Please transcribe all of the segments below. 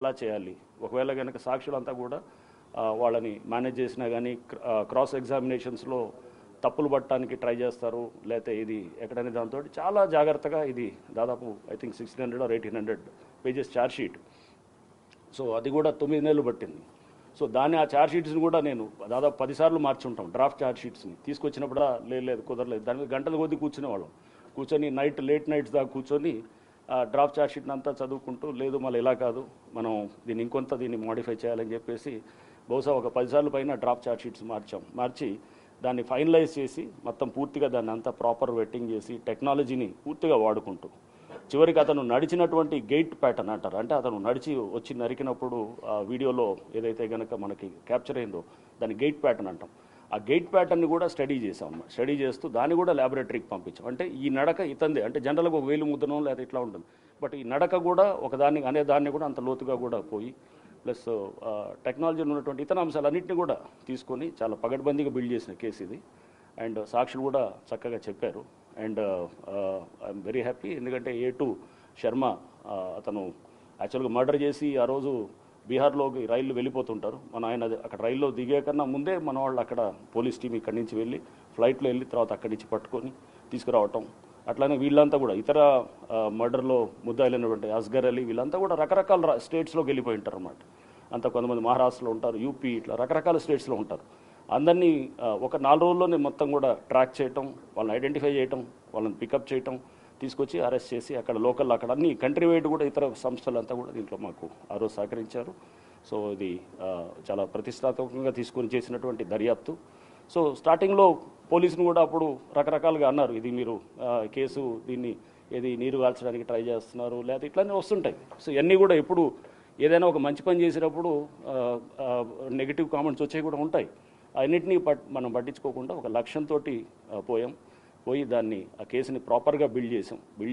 ఎలా చేయాలి, ఒకవేళ కనుక సాక్షులంతా కూడా వాళ్ళని మేనేజ్ చేసినా కానీ క్రాస్ ఎగ్జామినేషన్స్లో తప్పులు పట్టడానికి ట్రై చేస్తారు, లేకపోతే ఇది ఎక్కడైనా దాంతో చాలా జాగ్రత్తగా ఇది దాదాపు I think 1600 or 1800 pages charge sheet. So అది కూడా 9 నెలలు పట్టింది. సో దాన్ని ఆ ఛార్జ్ షీట్స్ని కూడా నేను దాదాపు 10 సార్లు మార్చుంటాం. డ్రాఫ్ట్ ఛార్జ్ షీట్స్ని తీసుకొచ్చినప్పుడు లేదు కుదరలేదు, దాని మీద గంటల కొద్దీ కూర్చునేవాళ్ళం. కూర్చొని లేట్ నైట్స్ దాకా కూర్చొని డ్రాఫ్ట్ ఛార్జ్ షీట్ని అంతా చదువుకుంటూ, లేదు మళ్ళీ ఇలా కాదు, మనం దీన్ని మాడిఫై చేయాలని చెప్పేసి బహుశా ఒక 10 సార్లు పైన డ్రాఫ్ట్ ఛార్జ్ షీట్స్ మార్చి దాన్ని ఫైనలైజ్ చేసి మొత్తం పూర్తిగా దాన్ని అంతా ప్రాపర్ వెట్టింగ్ చేసి టెక్నాలజీని పూర్తిగా వాడుకుంటూ చివరికి అతను నడిచినటువంటి గేట్ ప్యాటర్న్ అంటారు, అంటే అతను నడిచి వచ్చి నరికినప్పుడు వీడియోలో ఏదైతే కనుక మనకి క్యాప్చర్ అయిందో దాన్ని గేట్ ప్యాటర్న్ అంటాం. ఆ గేట్ ప్యాటర్న్ని కూడా స్టడీ చేసాం. స్టడీ చేస్తూ దాన్ని కూడా ల్యాబొరేటరీకి పంపించాం. అంటే ఈ నడక ఇతంది, అంటే జనరల్గా ఒక వేలు ముద్దనం లేదా ఇట్లా ఉంటుంది, బట్ ఈ నడక కూడా దాన్ని కూడా అంత లోతుగా కూడా పోయి ప్లస్ టెక్నాలజీలో ఉన్నటువంటి ఇతర అంశాలన్నింటినీ కూడా తీసుకొని చాలా పగడ్బందీగా బిల్డ్ చేసిన కేసు ఇది. అండ్ సాక్షులు కూడా చక్కగా చెప్పారు. అండ్ ఐఎమ్ వెరీ హ్యాపీ, ఎందుకంటే A2 శర్మ అతను యాక్చువల్గా మర్డర్ చేసి ఆ రోజు బీహార్లోకి రైళ్ళు వెళ్ళిపోతుంటారు. ఆయన అక్కడ రైల్లో దిగే కన్నా ముందే మన వాళ్ళు అక్కడ పోలీస్ టీం ఇక్కడి నుంచి వెళ్ళి ఫ్లైట్లో వెళ్ళి తర్వాత అక్కడి నుంచి పట్టుకొని తీసుకురావటం. అట్లానే వీళ్ళంతా కూడా ఇతర మర్డర్లో ముద్దాయిలైనటువంటి అస్గర్ అలీ వీళ్ళంతా కూడా రకరకాల స్టేట్స్లోకి వెళ్ళిపోయి ఉంటారు అన్నమాట. అంతా కొంతమంది మహారాష్ట్రలో ఉంటారు, యూపీ, ఇట్లా రకరకాల స్టేట్స్లో ఉంటారు. అందరినీ ఒక 4 రోజుల్లోనే మొత్తం కూడా ట్రాక్ చేయటం, వాళ్ళని ఐడెంటిఫై చేయటం, వాళ్ళని పికప్ చేయటం, తీసుకొచ్చి అరెస్ట్ చేసి అక్కడ లోకల్ అక్కడ అన్ని కంట్రీ వైడ్ కూడా ఇతర సంస్థలంతా కూడా దీంట్లో మాకు ఆ రోజు సహకరించారు. సో ఇది చాలా ప్రతిష్టాత్మకంగా తీసుకొని చేసినటువంటి దర్యాప్తు. సో స్టార్టింగ్లో పోలీసులు కూడా అప్పుడు రకరకాలుగా అన్నారు, ఇది మీరు కేసు దీన్ని ఏది నీరు కాల్చడానికి ట్రై చేస్తున్నారు, లేకపోతే ఇట్లానే వస్తుంటాయి. సో ఇవన్నీ కూడా ఎప్పుడు ఏదైనా ఒక మంచి పని చేసినప్పుడు నెగిటివ్ కామెంట్స్ వచ్చేవి కూడా ఉంటాయి. అన్నింటినీ మనం పట్టించుకోకుండా ఒక లక్ష్యంతో పోయి దాన్ని ఆ కేసుని ప్రాపర్గా బిల్డ్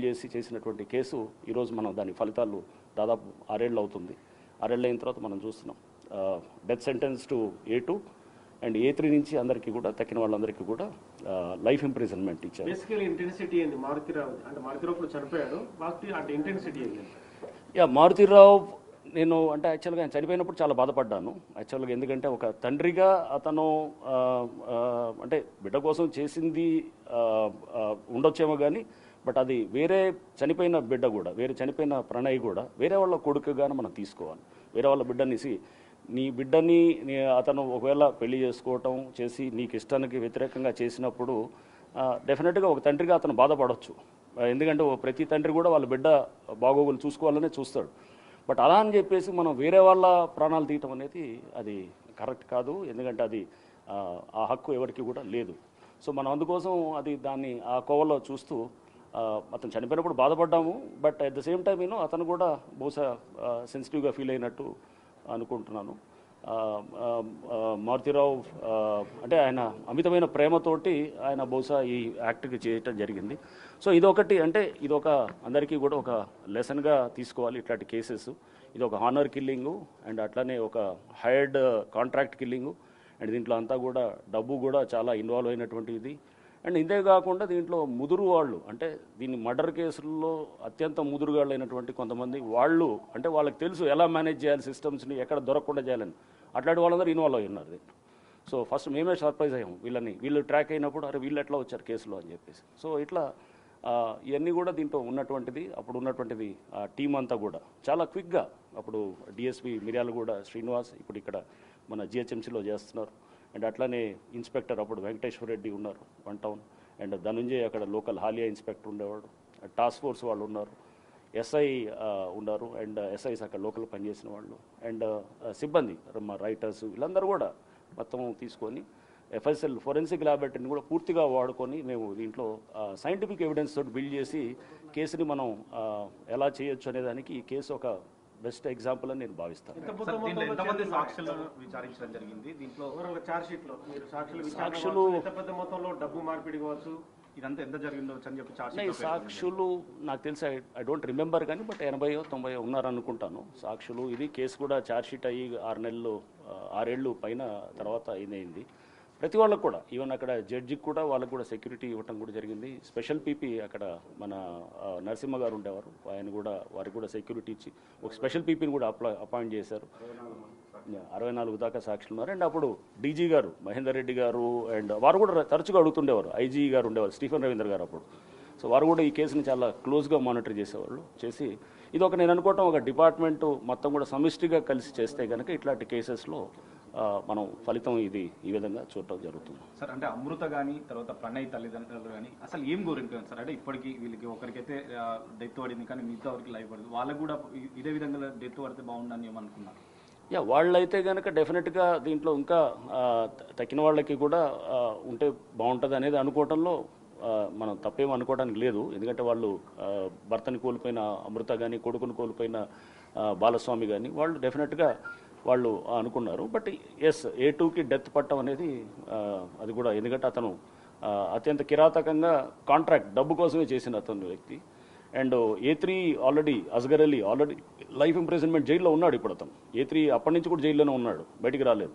చేసి చేసినటువంటి కేసు ఈరోజు మనం దాని ఫలితాలు దాదాపు 6 ఏళ్ళు అవుతుంది. 6 ఏళ్ళు అయిన తర్వాత మనం చూస్తున్నాం death sentence to A2 and A3 నుంచి అందరికీ కూడా తక్కిన వాళ్ళందరికీ కూడా లైఫ్ ఇంప్రిజన్మెంట్ ఇచ్చారు. బేసికల్లీ ఇంటెన్సిటీ ఏంది మారుతిరావు, అంటే మారుతిరావు చనిపోయాడు, అంటే ఇంటెన్సిటీ ఏంది? మారుతిరావు నేను అంటే యాక్చువల్గా ఆయన చనిపోయినప్పుడు చాలా బాధపడ్డాను యాక్చువల్గా. ఎందుకంటే ఒక తండ్రిగా అతను అంటే బిడ్డ కోసం చేసింది ఉండొచ్చేమో కానీ, బట్ అది వేరే చనిపోయిన బిడ్డ కూడా, వేరే చనిపోయిన ప్రణయ్ కూడా వేరే వాళ్ళ కొడుకుగానే మనం తీసుకోవాలి. వేరే వాళ్ళ బిడ్డని నీ బిడ్డని అతను ఒకవేళ పెళ్లి చేసుకోవటం చేసి నీకు ఇష్టానికి వ్యతిరేకంగా చేసినప్పుడు డెఫినెట్గా ఒక తండ్రిగా అతను బాధపడవచ్చు. ఎందుకంటే ప్రతి తండ్రి కూడా వాళ్ళ బిడ్డ బాగోగులు చూసుకోవాలనే చూస్తాడు. బట్ అలా అని చెప్పేసి మనం వేరే వాళ్ళ ప్రాణాలు తీయటం అనేది అది కరెక్ట్ కాదు. ఎందుకంటే అది ఆ హక్కు ఎవరికి కూడా లేదు. సో మనం అందుకోసం దాన్ని ఆ కోవలో చూస్తూ అతను చనిపోయినప్పుడు బాధపడ్డాము. But at the same time అతను కూడా బహుశా సెన్సిటివ్గా ఫీల్ అయినట్టు అనుకుంటున్నాను. మారుతిరావు అంటే ఆయన అమితమైన ప్రేమతోటి ఆయన బహుశా ఈ యాక్ట్కి చేయటం జరిగింది. సో ఇదొకటి, అంటే ఇదొక అందరికీ కూడా ఒక లెసన్గా తీసుకోవాలి ఇట్లాంటి కేసెస్. ఇది ఒక హానర్ కిల్లింగు అండ్ అట్లానే ఒక హైర్డ్ కాంట్రాక్ట్ కిల్లింగు అండ్ దీంట్లో అంతా కూడా డబ్బు కూడా చాలా ఇన్వాల్వ్ అయినటువంటి ఇది. అండ్ ఇదే కాకుండా దీంట్లో ముదురు వాళ్ళు, అంటే దీన్ని మర్డర్ కేసుల్లో అత్యంత ముదురుగాళ్ళు అయినటువంటి కొంతమంది వాళ్ళు, అంటే వాళ్ళకి తెలుసు ఎలా మేనేజ్ చేయాలి సిస్టమ్స్ని, ఎక్కడ దొరకకుండా చేయాలని, అట్లాంటి వాళ్ళందరూ ఇన్వాల్వ్ అయి ఉన్నారు. సో ఫస్ట్ మేమే సర్ప్రైజ్ అయ్యాము వీళ్ళు ట్రాక్ అయినప్పుడు, అరే వీళ్ళు ఎట్లా వచ్చారు కేసులో అని చెప్పేసి. సో ఇట్లా ఇవన్నీ కూడా దీంట్లో ఉన్నటువంటిది. అప్పుడు ఉన్నటువంటిది టీం అంతా కూడా చాలా క్విక్గా, అప్పుడు డిఎస్పీ మిర్యాలగూడ శ్రీనివాస్ ఇప్పుడు ఇక్కడ మన జిహెచ్ఎంసీలో చేస్తున్నారు. అండ్ అట్లానే ఇన్స్పెక్టర్ అప్పుడు వెంకటేశ్వర రెడ్డి ఉన్నారు 1 టౌన్, అండ్ ధనుంజయ్ అక్కడ లోకల్ హాలియా ఇన్స్పెక్టర్ ఉండేవాడు, టాస్క్ ఫోర్స్ వాళ్ళు ఉన్నారు, ఎస్ఐ ఉన్నారు, అండ్ ఎస్ఐస్ అక్కడ లోకల్ పనిచేసిన వాళ్ళు, అండ్ సిబ్బంది మా రైటర్స్ వీళ్ళందరూ కూడా మొత్తం తీసుకొని FSL ఫోరెన్సిక్ ల్యాబొరేటరీని కూడా పూర్తిగా వాడుకొని మేము దీంట్లో సైంటిఫిక్ ఎవిడెన్స్ తోటి బిల్డ్ చేసి కేసుని మనం ఎలా చేయొచ్చు అనేదానికి ఈ కేసు ఒక బెస్ట్ ఎగ్జాంపుల్ అని నేను భావిస్తాను. సాక్షులు నాకు తెలిసి ఐ డోంట్ రిమెంబర్ కానీ, బట్ 80-90 ఉన్నారనుకుంటాను సాక్షులు. ఇది కేసు కూడా ఛార్జ్ షీట్ అయ్యి 6 ఏళ్ళు పైన తర్వాత ఇదైంది. ప్రతి వాళ్ళకు కూడా ఈవెన్ అక్కడ జడ్జికి కూడా వాళ్ళకు కూడా సెక్యూరిటీ ఇవ్వటం కూడా జరిగింది. స్పెషల్ పీపీ అక్కడ మన నరసింహ గారు ఉండేవారు, ఆయన కూడా వారికి కూడా సెక్యూరిటీ ఇచ్చి ఒక స్పెషల్ పీపీని కూడా అపాయింట్ చేశారు. 64 దాకా సాక్షులు ఉన్నారు. అండ్ అప్పుడు డీజీ గారు మహేందర్ రెడ్డి గారు అండ్ వారు కూడా తరచుగా అడుగుతుండేవారు. ఐజీ గారు ఉండేవారు, స్టీఫెన్ రవీంద్ర గారు అప్పుడు. సో వారు కూడా ఈ కేసుని చాలా క్లోజ్గా మానిటర్ చేసేవాళ్ళు. చేసి ఇది ఒక నేను అనుకోవటం ఒక డిపార్ట్మెంటు మొత్తం కూడా సమిష్టిగా కలిసి చేస్తే కనుక ఇట్లాంటి కేసెస్లో మనం ఫలితం ఇది ఈ విధంగా చూడటం జరుగుతుంది. సార్ అంటే అమృత కానీ తర్వాత ప్రణయ్ తల్లిదండ్రులు కానీ అసలు ఏం కోరుకుంటారు సార్? అంటే ఇప్పటికీ వీళ్ళకి ఒకరికైతే డెత్ పడింది కానీ మిగతా వరకు లైఫ్ పడింది, వాళ్ళకు కూడా ఇదే విధంగా డెత్ పడితే బాగుండని ఏమనుకున్నారు? వాళ్ళైతే కనుక డెఫినెట్గా దీంట్లో ఇంకా తక్కిన వాళ్ళకి కూడా ఉంటే బాగుంటుంది అనేది అనుకోవటంలో మనం తప్పేం అనుకోవడానికి లేదు. ఎందుకంటే వాళ్ళు భర్తని కోల్పోయిన అమృత కానీ కొడుకుని కోల్పోయిన బాలస్వామి కానీ వాళ్ళు డెఫినెట్గా వాళ్ళు అనుకున్నారు. బట్ ఎస్, A2కి డెత్ పట్టడం అనేది అది కూడా ఎందుకంటే అతను అత్యంత కిరాతకంగా కాంట్రాక్ట్ డబ్బు కోసమే చేసిన అతను వ్యక్తి. And A3 already Asghar Ali already life imprisonment జైల్లో ఉన్నాడు. ఇప్పుడు అతను A3 అప్పటి నుంచి కూడా జైల్లోనే ఉన్నాడు, బయటికి రాలేదు.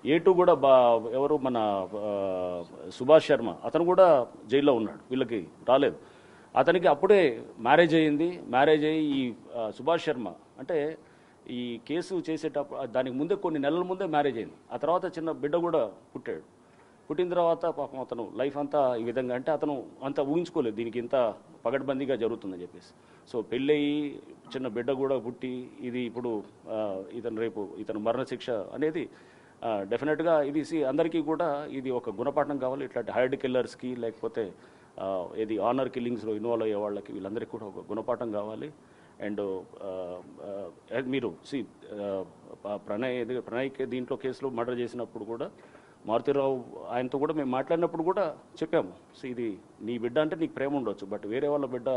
A2 కూడా ఎవరు మన సుభాష్ శర్మ అతను కూడా జైల్లో ఉన్నాడు, వీళ్ళకి రాలేదు. అతనికి అప్పుడే మ్యారేజ్ అయ్యింది. మ్యారేజ్ అయ్యి ఈ సుభాష్ శర్మ అంటే ఈ కేసు చేసేటప్పుడు దానికి ముందే కొన్ని నెలల ముందే మ్యారేజ్ అయింది. ఆ తర్వాత చిన్న బిడ్డ కూడా పుట్టాడు. పుట్టిన తర్వాత పాపం అతను లైఫ్ అంతా ఈ విధంగా అంటే అతను అంతా ఊహించుకోలేదు దీనికి ఇంత పగడ్బందీగా జరుగుతుందని చెప్పేసి. సో పెళ్ళయి చిన్న బిడ్డ కూడా పుట్టి ఇది ఇప్పుడు ఇతను మరణశిక్ష అనేది డెఫినెట్గా ఇది అందరికీ కూడా ఇది ఒక గుణపాఠం కావాలి. ఇట్లాంటి హైర్డ్ కిల్లర్స్కి లేకపోతే ఇది ఆనర్ కిల్లింగ్స్లో ఇన్వాల్వ్ అయ్యే వాళ్ళకి వీళ్ళందరికీ కూడా ఒక గుణపాఠం కావాలి. అండ్ మీరు ప్రణయ్కి దీంట్లో కేసులో మర్డర్ చేసినప్పుడు కూడా మారుతిరావు ఆయనతో కూడా మేము మాట్లాడినప్పుడు కూడా చెప్పాము, ఇది నీ బిడ్డ అంటే నీకు ప్రేమ ఉండొచ్చు, బట్ వేరే వాళ్ళ బిడ్డ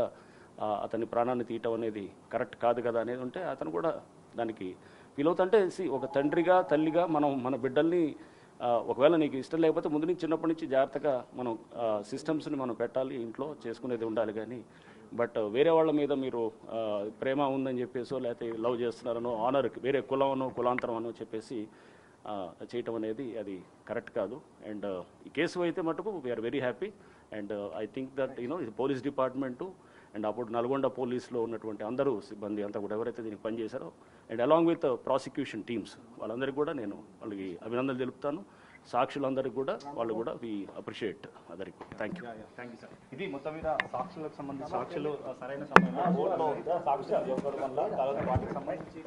అతని ప్రాణాన్ని తీయటం అనేది కరెక్ట్ కాదు కదా అనేది ఉంటే అతను కూడా దానికి ఫీల్ అవుతుంటే ఒక తండ్రిగా తల్లిగా మనం మన బిడ్డల్ని ఒకవేళ నీకు ఇష్టం లేకపోతే ముందు నుంచి చిన్నప్పటి నుంచి జాగ్రత్తగా మనం సిస్టమ్స్ని మనం పెట్టాలి, ఇంట్లో చేసుకునేది ఉండాలి. కానీ బట్ వేరే వాళ్ళ మీద మీరు ప్రేమ ఉందని చెప్పేసో లేకపోతే లవ్ చేస్తున్నారనో ఆనర్కి వేరే కులమనో కులాంతరం అనో చెప్పేసి చేయటం అనేది అది కరెక్ట్ కాదు. అండ్ ఈ కేసు అయితే మటుకు we are very happy. And I think that ఇది పోలీస్ డిపార్ట్మెంటు అండ్ అప్పుడు నల్గొండ పోలీస్లో ఉన్నటువంటి అందరూ సిబ్బంది అంతా కూడా ఎవరైతే దీనికి పనిచేశారో and along with prosecution teams వాళ్ళందరికీ కూడా నేను వాళ్ళకి అభినందనలు తెలుపుతాను. సాక్షులందరికీ కూడా వాళ్ళు కూడా వి అప్రిషియేట్ అందరికీ. Thank you sir. ఇది మొత్తం మీద సాక్షులకు సంబంధించి సాక్షులు సరైన సమయంలో కోర్టులో సాక్ష్యాలు ఇవ్వడం వల్ల తర్వాత వాటికి సంబంధించి